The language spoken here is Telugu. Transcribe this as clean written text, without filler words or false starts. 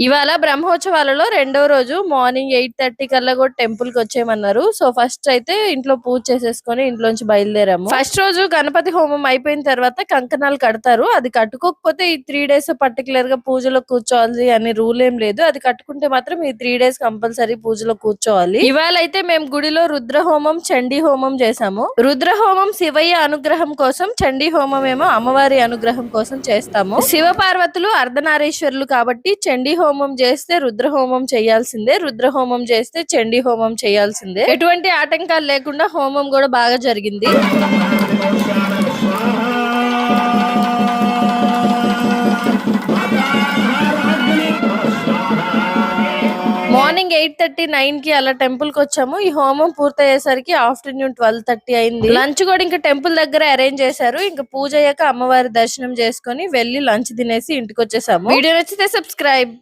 ఇవాళ బ్రహ్మోత్సవాలలో రెండో రోజు మార్నింగ్ 8:30 కల్లా కూడా టెంపుల్ కి వచ్చేయమన్నారు. సో ఫస్ట్ అయితే ఇంట్లో పూజ చేసేసుకొని ఇంట్లోంచి బయలుదేరాము. ఫస్ట్ రోజు గణపతి హోమం అయిపోయిన తర్వాత కంకణాలు కడతారు. అది కట్టుకోకపోతే ఈ 3 డేస్ పర్టికులర్ గా పూజలో కూర్చోవాలి అని రూల్ ఏం లేదు. అది కట్టుకుంటే మాత్రం ఈ 3 డేస్ కంపల్సరీ పూజలో కూర్చోవాలి. ఇవాళ అయితే మేము గుడిలో రుద్ర హోమం, చండీ హోమం చేసాము. రుద్ర హోమం శివయ్య అనుగ్రహం కోసం, చండీ హోమం ఏమో అమ్మవారి అనుగ్రహం కోసం చేస్తాము. శివ పార్వతులు అర్ధనారీశ్వరులు కాబట్టి చండీ హోమం చేస్తే రుద్ర హోమం చేయాల్సిందే, రుద్ర హోమం చేస్తే చండీ హోమం చేయాల్సిందే. ఎటువంటి ఆటంకాలు లేకుండా హోమం కూడా బాగా జరిగింది. మార్నింగ్ 8:30, 9 కి అలా టెంపుల్ కి వచ్చాము. ఈ హోమం పూర్తయ్యేసరికి ఆఫ్టర్నూన్ 12:30 అయింది. లంచ్ కూడా ఇంకా టెంపుల్ దగ్గర అరేంజ్ చేశారు. ఇంకా పూజ అయ్యాక అమ్మవారి దర్శనం చేసుకుని వెళ్లి లంచ్ తినేసి ఇంటికి వచ్చేసాము. వీడియో నచ్చితే సబ్స్క్రైబ్.